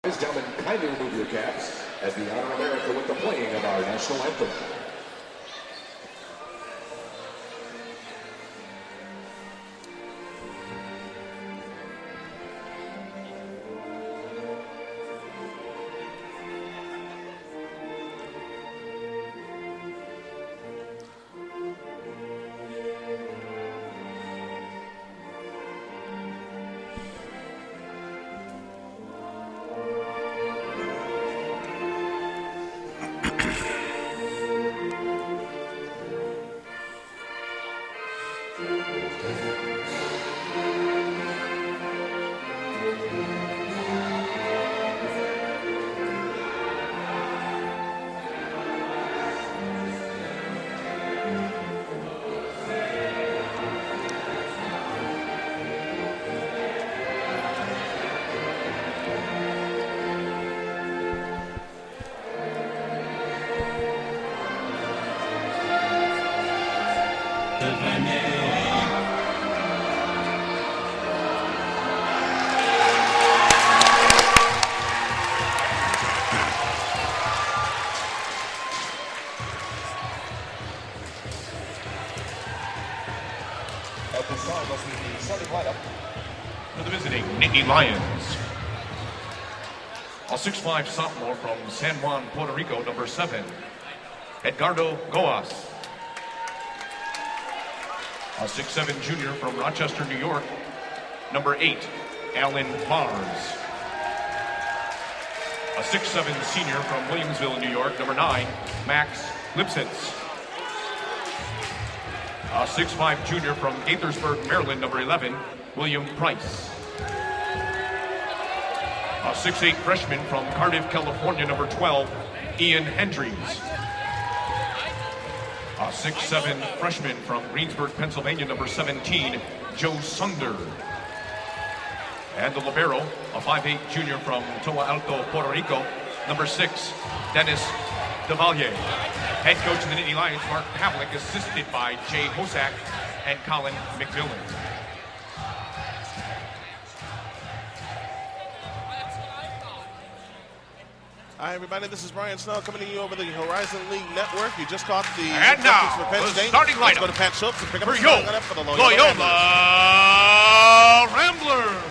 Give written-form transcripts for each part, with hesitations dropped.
Gentlemen, kindly remove your caps as we honor America with the playing of our national anthem. For the visiting Nittany Lions, a 6'5" sophomore from San Juan, Puerto Rico, number 7, Edgardo Goas. A 6'7" junior from Rochester, New York, number 8, Alan Mars. A 6'7" senior from Williamsville, New York, number 9, Max Lipsitz. A 6'5" junior from Gaithersburg, Maryland, number 11, William Price. A 6'8" freshman from Cardiff, California, number 12, Ian Hendries. A 6'7" freshman from Greensburg, Pennsylvania, number 17, Joe Sunder. And the libero, a 5'8" junior from Toa Alto, Puerto Rico, number 6, Dennis DeValier. Head coach of the Nittany Lions, Mark Pavlik, assisted by Jay Hosak and Colin McMillan. Hi, everybody. This is Brian Snell coming to you over the Horizon League Network. You just caught the and now, for Penn State. Starting lineup. Let's go to Pat Schultz and pick up for the starting lineup for the Loyola Ramblers.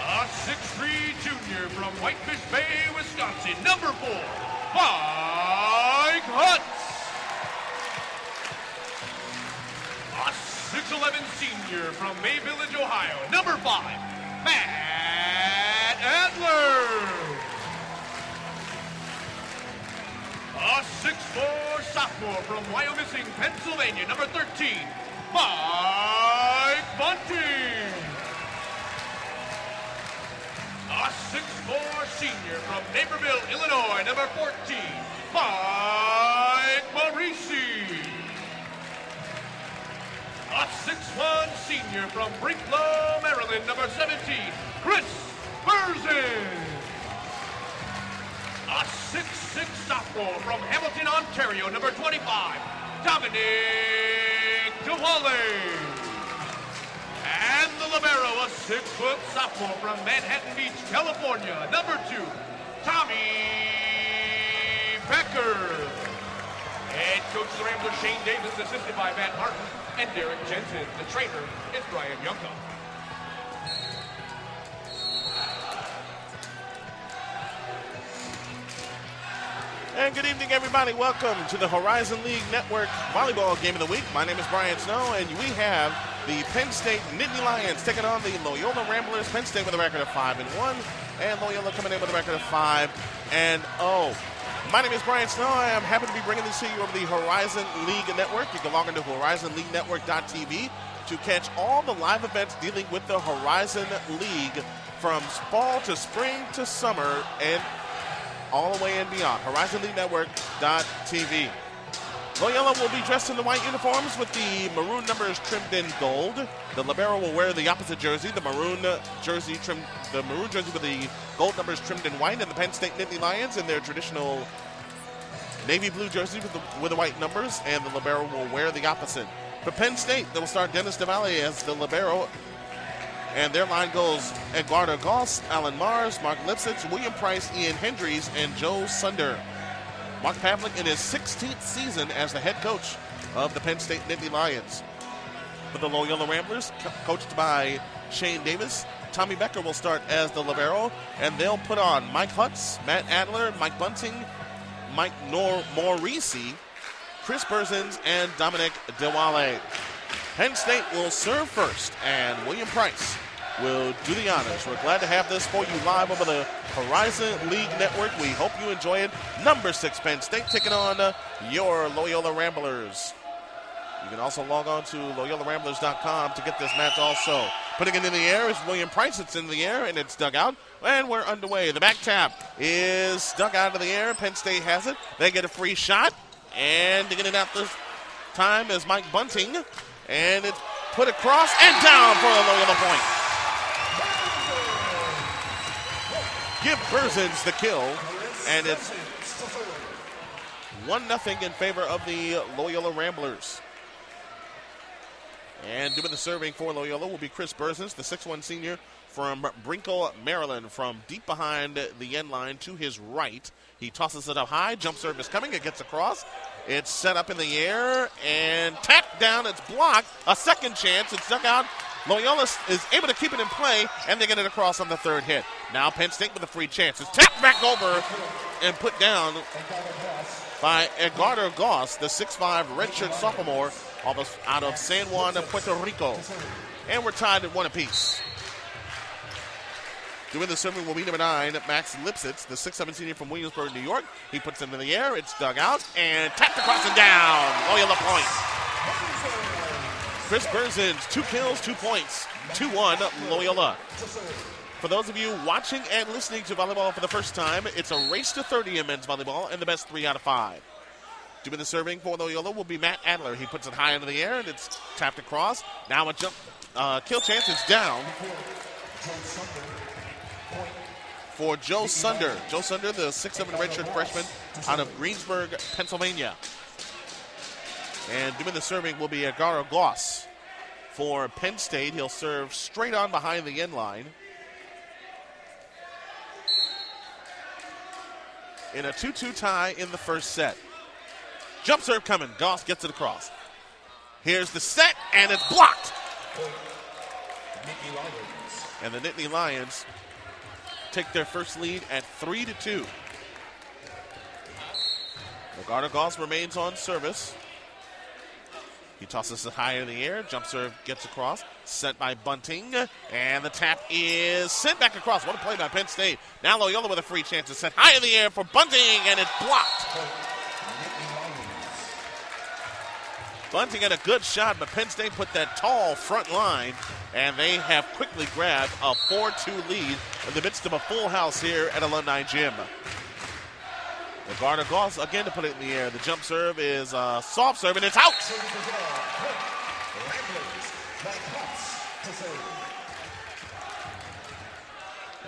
A 6'3" junior from Whitefish Bay, Wisconsin, number 4, Mike Hutz. A 6'11" senior from May Village, Ohio, number 5, Matt Adler. A 6'4" sophomore from Wyomissing, Pennsylvania, number 13, Mike Bunting. A 6'4" senior from Naperville, Illinois, number 14, Mike Marisi. A 6'1" senior from Brinklow, Maryland, number 17, Chris Berzin. A 6'6" sophomore from Hamilton, Ontario, number 25, Dominic DeWalle. And the libero, a 6-foot sophomore from Manhattan Beach, California, number 2, Tommy Becker. Head coach of the Ramblers, Shane Davis, assisted by Matt Martin and Derek Jensen. The trainer is Brian Yunka. And good evening, everybody. Welcome to the Horizon League Network Volleyball Game of the Week. My name is Brian Snow, and we have the Penn State Nittany Lions taking on the Loyola Ramblers. Penn State with a record of 5-1, and Loyola coming in with a record of 5-0. My name is Brian Snow. I am happy to be bringing this to you over the Horizon League Network. You can log into horizonleaguenetwork.tv to catch all the live events dealing with the Horizon League from fall to spring to summer and all the way and beyond. HorizonLeagueNetwork.tv. Loyola will be dressed in the white uniforms with the maroon numbers trimmed in gold. The libero will wear the opposite jersey, the maroon jersey with the gold numbers trimmed in white, and the Penn State Nittany Lions in their traditional navy blue jersey with the white numbers, and the libero will wear the opposite. For Penn State, they will start Dennis DeValier as the libero. And their line goes Eduardo Goss, Alan Mars, Mark Lipsitz, William Price, Ian Hendries, and Joe Sunder. Mark Pavlik in his 16th season as the head coach of the Penn State Nittany Lions. For the Loyola Ramblers, coached by Shane Davis, Tommy Becker will start as the libero, and they'll put on Mike Hutz, Matt Adler, Mike Bunting, Mike Morisi, Chris Berzins, and Dominic DeWale. Penn State will serve first, and William Price will do the honors. We're glad to have this for you live over the Horizon League Network. We hope you enjoy it. Number 6 Penn State taking on your Loyola Ramblers. You can also log on to LoyolaRamblers.com to get this match also. Putting it in the air is William Price. It's in the air, and it's dug out. And we're underway. The back tap is dug out of the air. Penn State has it. They get a free shot. And to get it out this time is Mike Bunting. And it's put across and down for the Loyola point. Give Berzins the kill. And it's 1-0 in favor of the Loyola Ramblers. And doing the serving for Loyola will be Chris Berzins, the 6'1 senior from Brinkle, Maryland, from deep behind the end line to his right. He tosses it up high. Jump serve is coming. It gets across. It's set up in the air and tapped down. It's blocked. A second chance. It's dug out. Loyola is able to keep it in play, and they get it across on the third hit. Now Penn State with a free chance. It's tapped back over and put down by Eduardo Goss, the 6'5 redshirt sophomore out of San Juan, Puerto Rico. And we're tied at 1 apiece. Doing the serving will be number 9, Max Lipsitz, the 6'7 senior from Williamsburg, New York. He puts it in the air. It's dug out and tapped across and down. Loyola point. Chris Berzins, 2 kills, 2 points. 2-1 Loyola. For those of you watching and listening to volleyball for the first time, it's a race to 30 in men's volleyball and the best 3 out of 5. Doing the serving for Loyola will be Matt Adler. He puts it high into the air, and it's tapped across. Now a jump kill chance is down for Joe Sunder. Joe Sunder, the 6'7 redshirt freshman out of Greensburg, Pennsylvania. And doing the serving will be Eduardo Goss for Penn State. He'll serve straight on behind the end line. In a 2-2 tie in the first set. Jump serve coming. Goss gets it across. Here's the set, and it's blocked. And the Nittany Lions take their first lead at 3-2. Eduardo Goss remains on service. He tosses it high in the air. Jump serve gets across. Sent by Bunting. And the tap is sent back across. What a play by Penn State. Now Loyola with a free chance. It's sent high in the air for Bunting, and it's blocked. Bunting had a good shot, but Penn State put that tall front line, and they have quickly grabbed a 4-2 lead in the midst of a full house here at Alumni Gym. Eduardo Goss again to put it in the air. The jump serve is a soft serve, and it's out.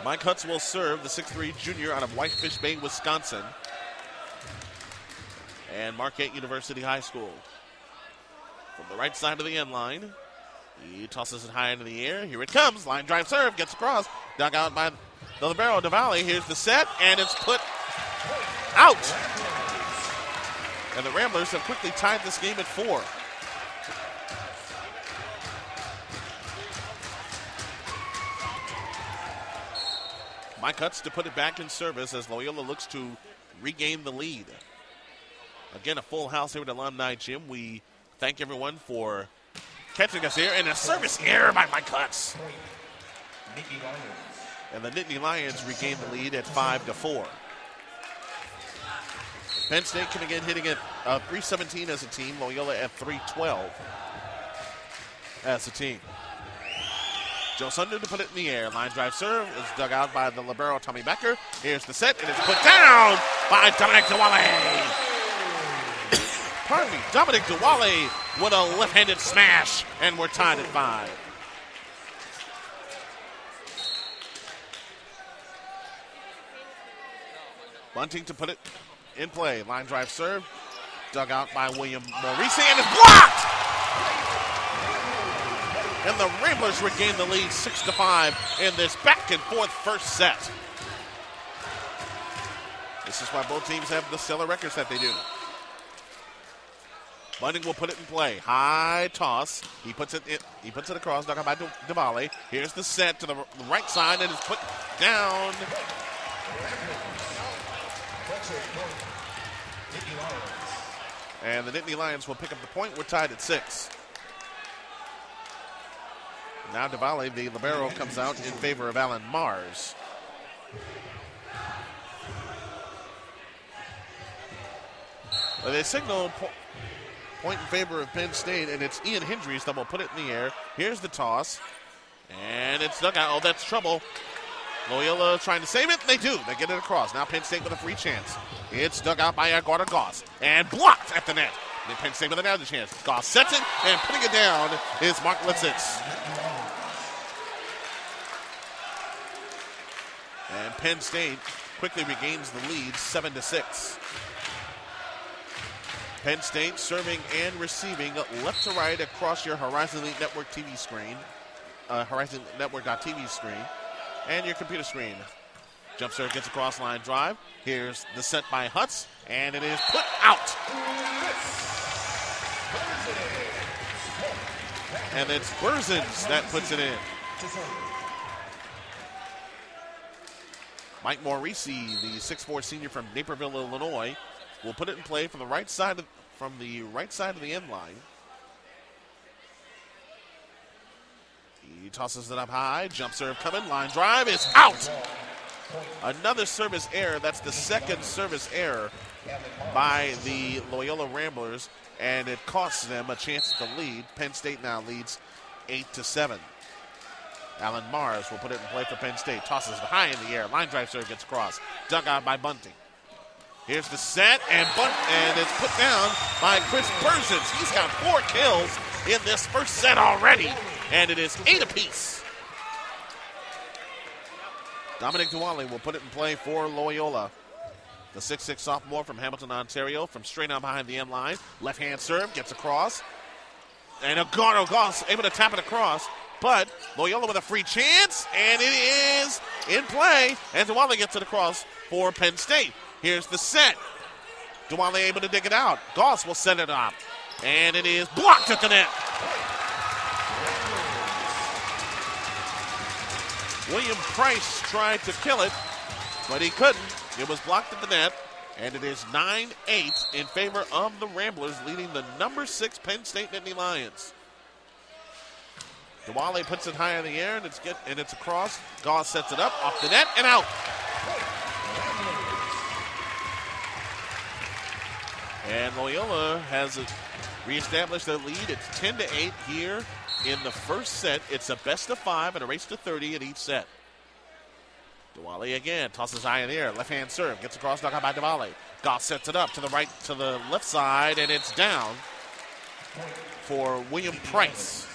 Mike Hutz will serve, the 6'3 junior out of Whitefish Bay, Wisconsin, and Marquette University High School. From the right side of the end line, he tosses it high into the air. Here it comes. Line drive serve, gets across. Dug out by the libero, DeValley. Here's the set, and it's put out. And the Ramblers have quickly tied this game at 4. Mike Hutz to put it back in service as Loyola looks to regain the lead. Again, a full house here at Alumni Gym. We thank everyone for catching us here. And a service error by Mike Hutz. And the Nittany Lions regain the lead at 5-4. Penn State coming in hitting at 317 as a team. Loyola at 312 as a team. Joe Sunder to put it in the air. Line drive serve is dug out by the libero, Tommy Becker. Here's the set, and it's put down by Dominic DeWale. Pardon me, Dominic DeWale with a left-handed smash, and we're tied at 5. Bunting to put it in play. Line drive serve, dug out by William Morisi, and it's blocked! and the Ramblers regain the lead 6-5 in this back-and-forth first set. This is why both teams have the stellar records that they do. Bunting will put it in play. High toss. He puts it across. Dug out by Diwali. Here's the set to the right side, and it's put down. And the Nittany Lions will pick up the point. We're tied at 6. Now Diwali, the libero, comes out in favor of Alan Mars. Well, they signal point in favor of Penn State, and it's Ian Hendries that will put it in the air. Here's the toss, and it's dug out. Oh, that's trouble. Loyola trying to save it. They do. They get it across. Now Penn State with a free chance. It's dug out by Aguada Goss and blocked at the net. Then Penn State with another chance. Goss sets it, and putting it down is Mark Litzitz. And Penn State quickly regains the lead 7-6. Penn State serving and receiving left to right across your Horizon League Network TV screen, HorizonNetwork.tv screen, and your computer screen. Jump serve gets a cross line drive. Here's the set by Hutz, and it is put out. And it's Berzins that puts it in. Mike Morisi, the 6'4" senior from Naperville, Illinois, will put it in play from the right side of the end line. He tosses it up high. Jump serve coming. Line drive is out. Another service error. That's the second service error by the Loyola Ramblers, and it costs them a chance at the lead. Penn State now leads 8-7. Alan Mars will put it in play for Penn State. Tosses it high in the air. Line drive serve gets across. Dug out by Bunting. Here's the set, and it's put down by Chris Berzins. He's got 4 kills in this first set already, and it is 8 apiece. Dominic Diwali will put it in play for Loyola. The 6'6" sophomore from Hamilton, Ontario, from straight on behind the end line. Left-hand serve, gets across. And Aguado Goss able to tap it across, but Loyola with a free chance, and it is in play, and Diwali gets it across for Penn State. Here's the set. Diwali able to dig it out. Goss will set it up, and it is blocked at the net. William Price tried to kill it, but he couldn't. It was blocked at the net, and it is 9-8 in favor of the Ramblers, leading the number 6 Penn State Nittany Lions. Diwali puts it high in the air, and it's across. Goss sets it up, off the net, and out. And Loyola has reestablished their lead. It's 10-8 here in the first set. It's a best of 5 and a race to 30 in each set. Diwali again tosses high in the air. Left-hand serve gets across, knocked out by Diwali. Goss sets it up to the left side, and it's down for William Price.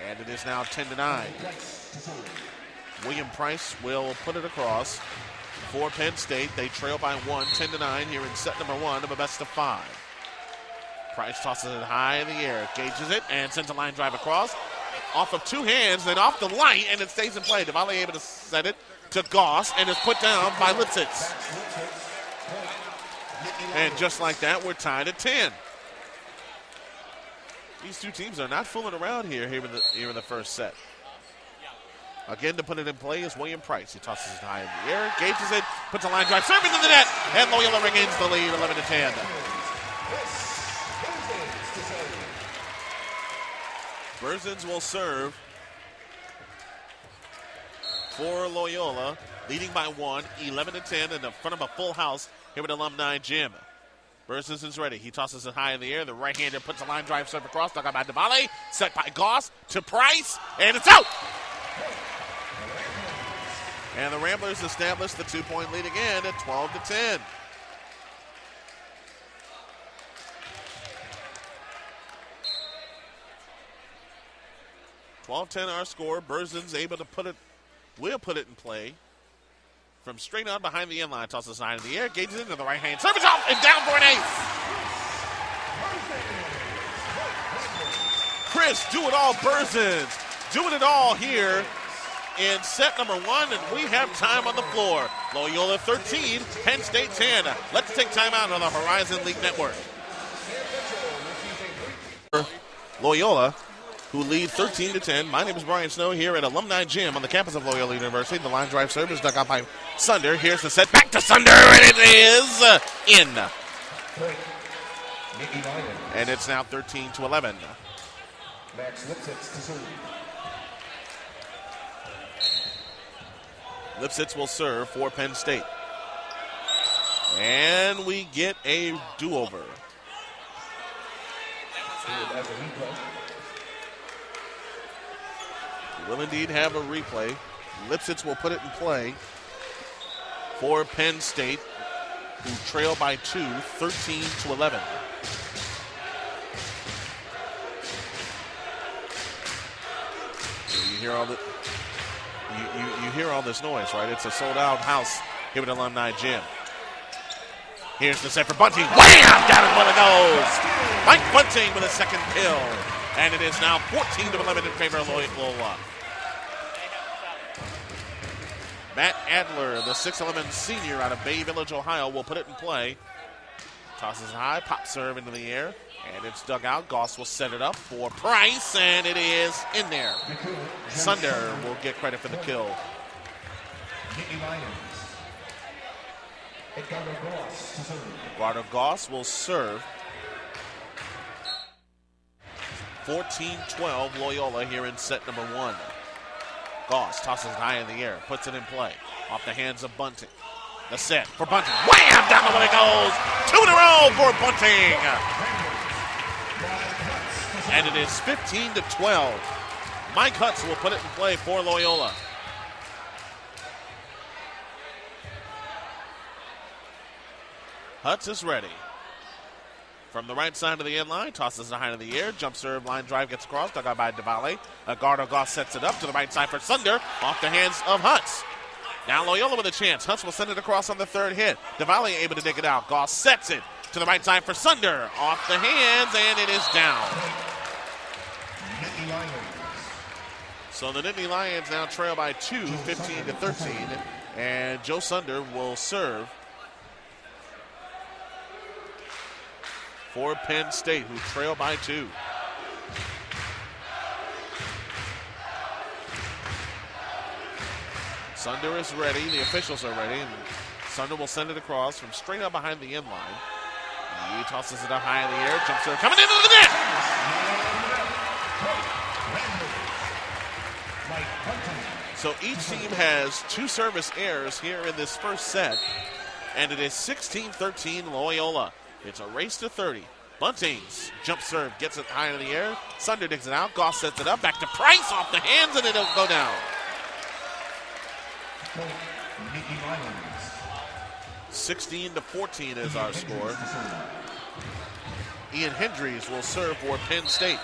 And it is now 10-9. William Price will put it across for Penn State. They trail by 1, 10-9 here in set number 1 of a best of 5. Price tosses it high in the air, gauges it, and sends a line drive across. Off of 2 hands, then off the light, and it stays in play. Diwali able to set it to Goss, and is put down by Litzitz. And just like that, we're tied at 10. These two teams are not fooling around here in the first set. Again, to put it in play is William Price. He tosses it high in the air, gauges it, puts a line drive, serve into the net, and Loyola regains the lead, 11-10. Berzins will serve for Loyola, leading by 1, 11-10 in the front of a full house here at Alumni Gym. Berzins is ready. He tosses it high in the air. The right-hander puts a line drive serve across. Dug out by Diwali. Set by Goss to Price, and it's out! And the Ramblers establish the 2-point lead again at 12-10. Our score. Berzins able to will put it in play from straight on behind the end line. Tosses high in the air, gauges into the right hand. Service off and down for an ace. Chris Do-It-All Burzins doing it all here in set number 1, and we have time on the floor. Loyola 13, Penn State 10. Let's take time out on the Horizon League Network. Loyola, who lead 13-10. My name is Brian Snow here at Alumni Gym on the campus of Loyola University. The line drive serve is dug out by Sunder. Here's the set back to Sunder, and it is in. And it's now 13-11. Max Lipsitz to serve. Lipsitz will serve for Penn State. And we get a do-over. We will indeed have a replay. Lipsitz will put it in play for Penn State, who trail by 2, 13-11. You hear all the you hear all this noise, right? It's a sold-out house here at Alumni Gym. Here's the set for Bunting. Wham! Down in one of those. Mike Bunting with a second kill. And it is now 14-11 in favor of Loyola. Matt Adler, the 6'11 senior out of Bay Village, Ohio, will put it in play. Tosses high, pop serve into the air, and it's dug out. Goss will set it up for Price, and it is in there. Sunder will get credit for the kill. Eduardo Goss will serve. 14-12 Loyola here in set number 1. Goss tosses it high in the air, puts it in play. Off the hands of Bunting. The set for Bunting. Wham! Down the way it goes. 2 in a row for Bunting. And it is 15-12. Mike Hutz will put it in play for Loyola. Hutz is ready. From the right side of the end line, tosses it high in the air. Jump serve, line drive gets across. Dug out by DeValle. Eduardo Goss sets it up to the right side for Sunder. Off the hands of Hutz. Now Loyola with a chance. Hutz will send it across on the third hit. DeValle able to dig it out. Goss sets it to the right side for Sunder. Off the hands, and it is down. So the Nittany Lions now trail by 2, 15-13. And Joe Sunder will serve for Penn State, who trail by 2. Sunder is ready. The officials are ready. And Sunder will send it across from straight up behind the end line. He tosses it up high in the air. Jump serve coming into the net. So each team has 2 service errors here in this first set. And it is 16-13 Loyola. It's a race to 30. Bunting's jump serve gets it high in the air. Sunder digs it out. Goss sets it up. Back to Price off the hands, and it'll go down. 16-14 is our score. Ian Hendries will serve for Penn State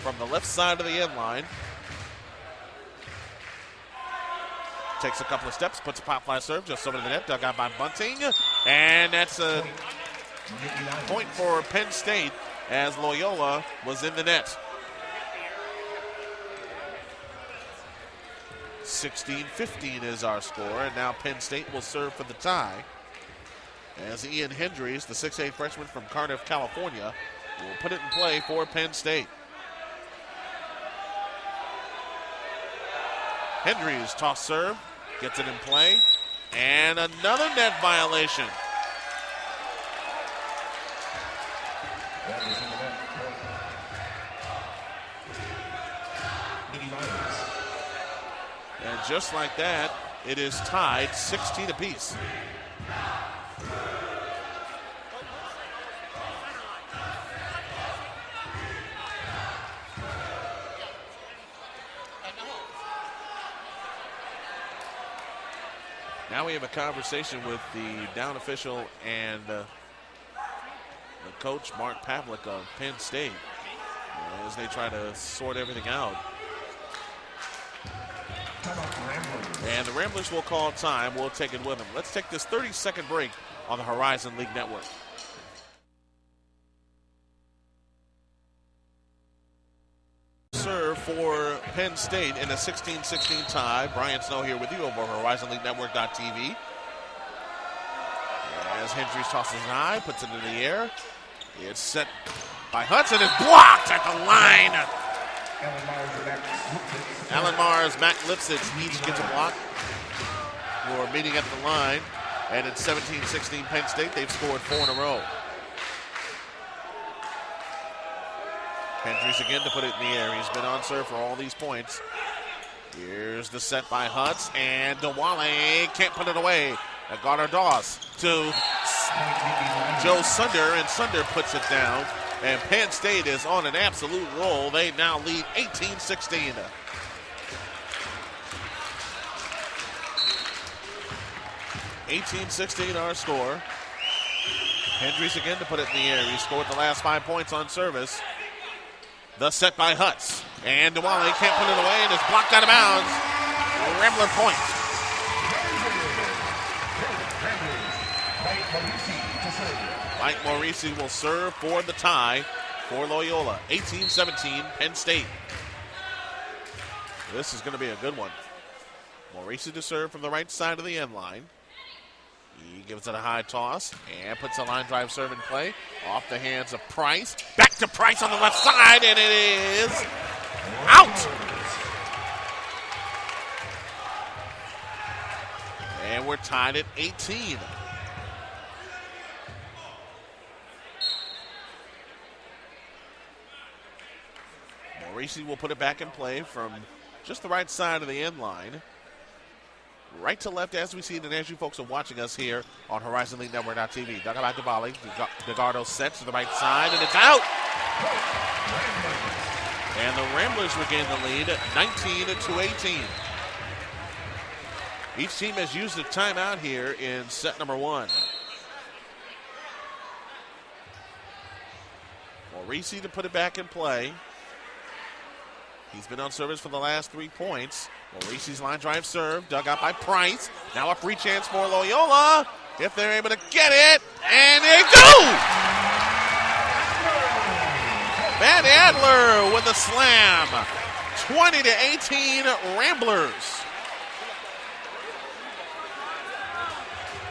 from the left side of the end line. Takes a couple of steps, puts a pop fly serve just over the net, dug out by Bunting. And that's a point for Penn State as Loyola was in the net. 16-15 is our score, and now Penn State will serve for the tie as Ian Hendries, the 6'8 freshman from Cardiff, California, will put it in play for Penn State. Hendries toss serve, gets it in play, and another net violation. And just like that, it is tied 16 apiece. Now we have a conversation with the down official and the coach, Mark Pavlik of Penn State, as they try to sort everything out. And the Ramblers will call time. We'll take it with them. Let's take this 30-second break on the Horizon League Network. for Penn State in a 16-16 tie. Brian Snow here with you over HorizonLeagueNetwork.tv. As Hendricks tosses it high, puts it in the air. It's set by Hudson. It's blocked at the line. Alan Mars, Matt Lipsitz each gets a block. We're meeting at the line. And it's 17-16 Penn State. They've scored 4 in a row. Hendricks again to put it in the air. He's been on serve for all these points. Here's the set by Hutz. And Dewale can't put it away. Garner Doss to Joe Sunder. And Sunder puts it down. And Penn State is on an absolute roll. They now lead 18-16. Our score. Hendricks again to put it in the air. He scored the last 5 points on service. The set by Hutz. And Dewale can't put it away and is blocked out of bounds. Rambler point. Mike Morisi will serve for the tie for Loyola. 18-17 Penn State. This is going to be a good one. Morisi to serve from the right side of the end line. He gives it a high toss and puts a line drive serve in play. Off the hands of Price. Back to Price on the left side, and it is out. And we're tied at 18. Morisi will put it back in play from just the right side of the end line. Right to left as we see it, and as you folks are watching us here on HorizonLeagueNetwork.tv. Dug by Dewale. DeGardo sets to the right side, and it's out. And the Ramblers regain the lead at 19-18. Each team has used a timeout here in set number 1. Morisi to put it back in play. He's been on service for the last 3 points. Morisi's line drive serve, dug out by Price. Now a free chance for Loyola, if they're able to get it, and they do! Matt Adler with a slam. 20-18 Ramblers.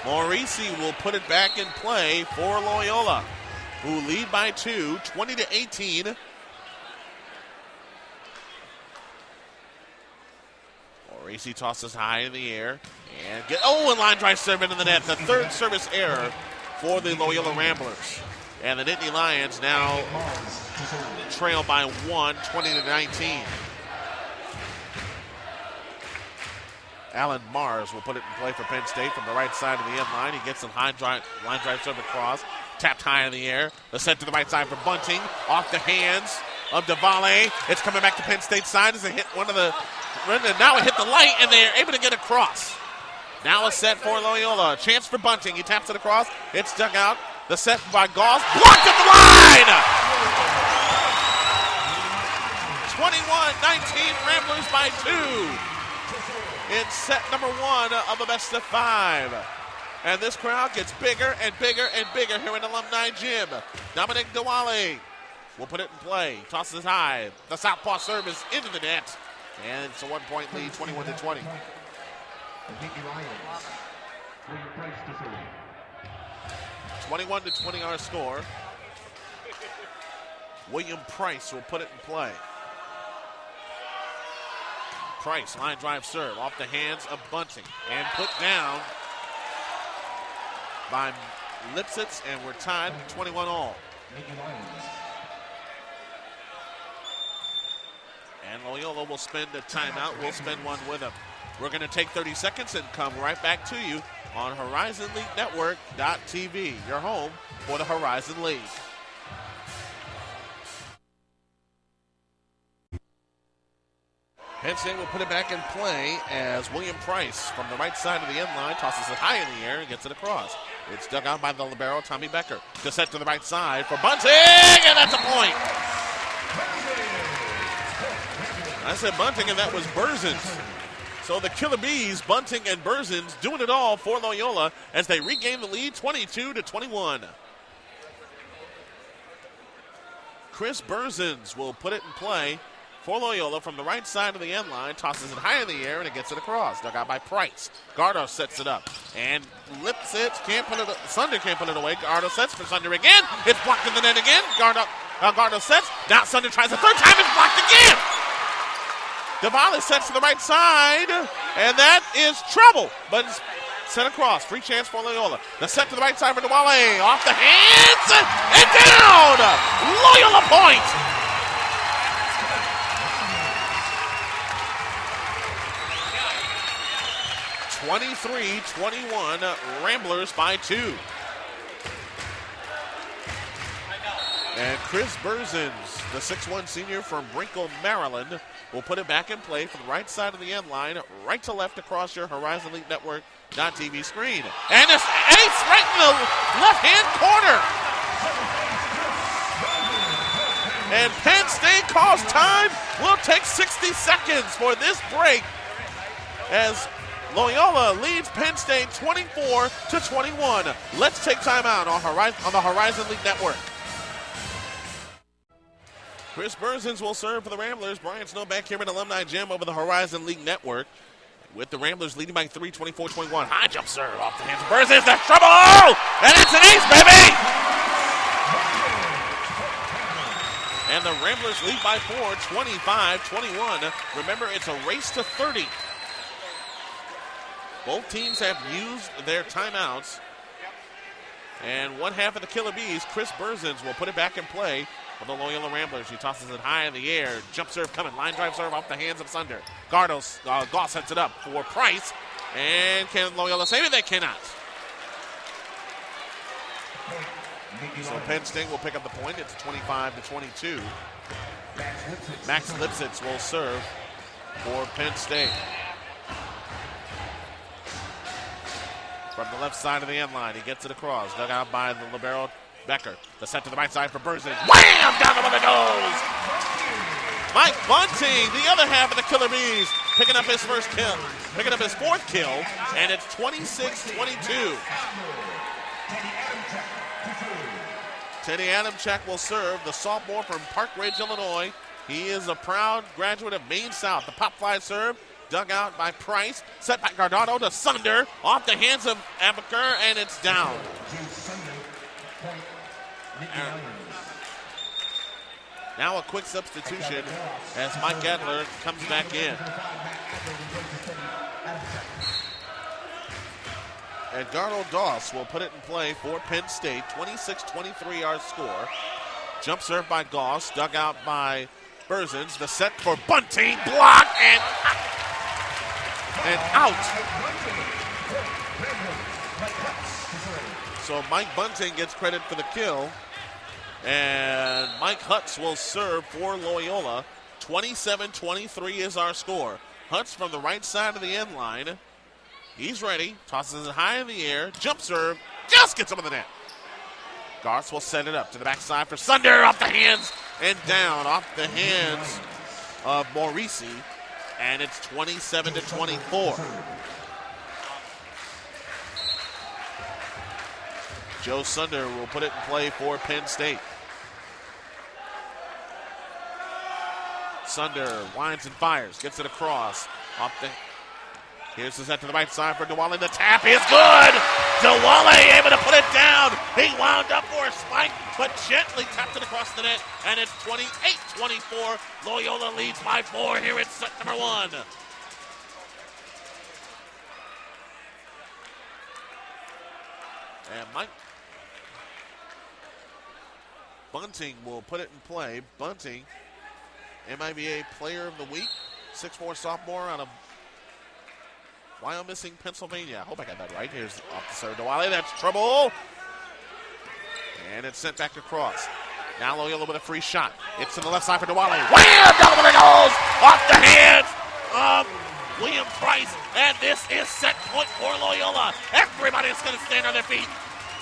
Morisi will put it back in play for Loyola, who lead by 2, 20-18. Morisi tosses high in the air and line drive serve into the net. The third service error for the Loyola Ramblers. And the Nittany Lions now trail by 1, 20-19. Alan Mars will put it in play for Penn State from the right side of the end line. He gets some line drive serve across, tapped high in the air. The set to the right side for Bunting, off the hands of Dewale. It's coming back to Penn State's side as they hit one of the. Now it hit the light, and they're able to get across. Now a set for Loyola. Chance for Bunting. He taps it across. It's dug out. The set by Goss. Blocked at the line! 21-19 Ramblers by 2. It's set number 1 of a best of 5. And this crowd gets bigger and bigger and bigger here in Alumni Gym. Dominic Dewale will put it in play. Tosses high. The southpaw serve is into the net. And it's a 1-point lead, 21-20. 21-20 our score. William Price will put it in play. Price, line drive serve off the hands of Bunting and put down by Lipsitz, and we're tied 21-all. And Loyola will spend a timeout. We'll spend one with them. We're going to take 30 seconds and come right back to you on HorizonLeagueNetwork.tv, your home for the Horizon League. Penn State will put it back in play as William Price from the right side of the end line tosses it high in the air and gets it across. It's dug out by the libero, Tommy Becker. To set to the right side for Bunting, and that's a point. I said Bunting, and that was Berzins. So the Killer Bees, Bunting and Berzins, doing it all for Loyola as they regain the lead 22-21. Chris Berzins will put it in play for Loyola from the right side of the end line. Tosses it high in the air, and it gets it across. Dug out by Price. Gardo sets it up. And Lipsitz can't put it, Sunder can't put it away. Gardo sets for Sunder again. It's blocked in the net again. Gardo sets. Now Sunder tries the third time. It's blocked again. Diwali sets to the right side, and that is trouble. But it's sent across. Free chance for Loyola. The set to the right side for Diwali. Off the hands and down. Loyola point. (23-21) Ramblers by 2. And Chris Berzins, the 6'1 senior from Brinkle, Maryland, will put it back in play from the right side of the end line, right to left across your Horizon League Network .tv screen. And it's ace right in the left-hand corner. And Penn State calls time. We'll take 60 seconds for this break as Loyola leads Penn State 24-21. Let's take time out on the Horizon League Network. Chris Berzins will serve for the Ramblers. Brian Snow back here in Alumni Gym over the Horizon League Network. With the Ramblers leading by 3, 24-21. High jump serve off the hands of Berzins. That's trouble! And it's an ace, baby! And the Ramblers lead by 4, 25-21. Remember, it's a race to 30. Both teams have used their timeouts. And one half of the Killer Bees, Chris Berzins, will put it back in play for the Loyola Ramblers. He tosses it high in the air. Jump serve coming. Line drive serve off the hands of Sunder. Goss sets it up for Price. And can Loyola save it? They cannot. So Penn State will pick up the point. It's 25-22. Max Lipsitz will serve for Penn State. From the left side of the end line, he gets it across. Dug out by the libero, Becker. The set to the right side for Berzins. Wham! Down the one it goes! Mike Bunting, the other half of the Killer Bees, picking up his first kill. Picking up his fourth kill, and it's 26-22. Teddy Adamchak will serve, the sophomore from Park Ridge, Illinois. He is a proud graduate of Maine South. The pop fly serve. Dug out by Price, set by Gardado to Sunder, off the hands of Abaker, and it's down. Now a quick substitution as Mike Adler comes back in. Edgardo Doss will put it in play for Penn State. 26-23 our score. Jump serve by Goss, dug out by Berzins. The set for Bunting, block and out. So Mike Bunting gets credit for the kill. And Mike Hutz will serve for Loyola. 27-23 is our score. Hutz from the right side of the end line. He's ready. Tosses it high in the air. Jump serve. Just gets over the net. Garth will set it up to the backside for Sunder. Off the hands and down. Off the hands of Morisi. And it's 27-24. Joe Sunder will put it in play for Penn State. Sunder winds and fires. Gets it across. Here's the set to the right side for Diwali. The tap is good. Diwali able to put it down. He wound up for a spike, but gently tapped it across the net. And it's 28-24. Loyola leads by 4 here at set number 1. And Mike Bunting will put it in play. Bunting, MIBA Player of the Week, 6'4" sophomore out of Wyomissing, Pennsylvania. I hope I got that right. Here's off the serve to Wiley. That's trouble. And it's sent back across. Now Loyola with a free shot. It's to the left side for Diwali. Wham! Down the goes! Off the hands of William Price. And this is set point for Loyola. Everybody's going to stand on their feet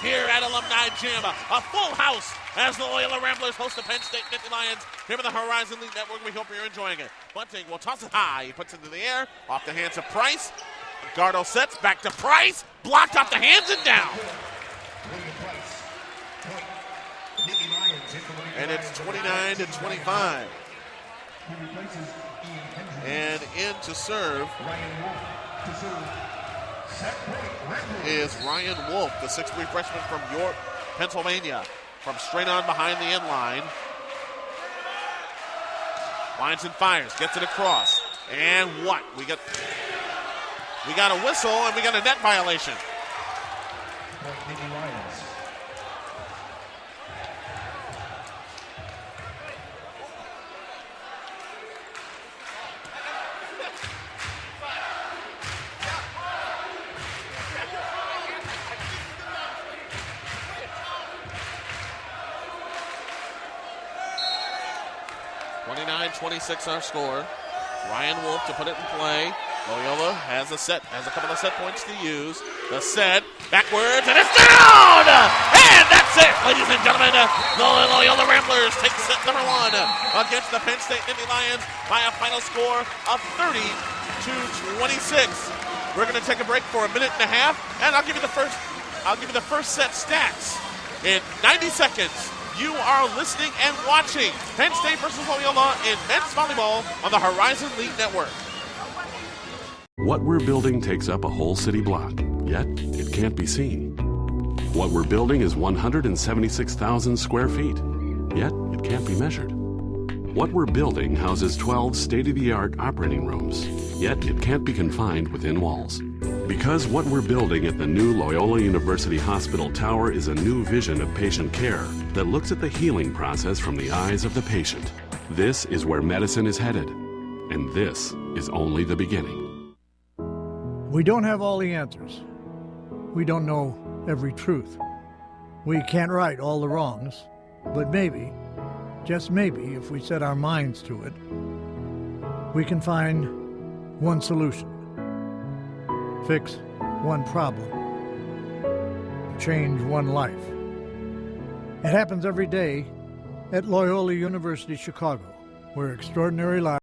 here at Alumni Gym. A full house as the Loyola Ramblers host the Penn State Nittany Lions here in the Horizon League Network. We hope you're enjoying it. Bunting will toss it high. He puts it into the air. Off the hands of Price. Gardo sets back to Price. Blocked off the hands and down. And it's 29-25. And in to serve is Ryan Wolf, the 6'3" freshman from York, Pennsylvania, from straight on behind the end line. Lines and fires, gets it across. And what? We got a whistle and we got a net violation. .26 our score. Ryan Wolf to put it in play. Loyola has a couple of set points to use. The set, backwards, and it's down! And that's it, ladies and gentlemen. The Loyola Ramblers take set number 1 against the Penn State Nittany Lions by a final score of 30-26. We're going to take a break for a minute and a half, and I'll give you the first set stats in 90 seconds. You are listening and watching Penn State versus Loyola in men's volleyball on the Horizon League Network. What we're building takes up a whole city block, yet it can't be seen. What we're building is 176,000 square feet, yet it can't be measured. What we're building houses 12 state-of-the-art operating rooms, yet it can't be confined within walls. Because what we're building at the new Loyola University Hospital Tower is a new vision of patient care that looks at the healing process from the eyes of the patient. This is where medicine is headed, and this is only the beginning. We don't have all the answers. We don't know every truth. We can't right all the wrongs, but maybe, just maybe, if we set our minds to it, we can find one solution. Fix one problem, change one life. It happens every day at Loyola University Chicago, where extraordinary lives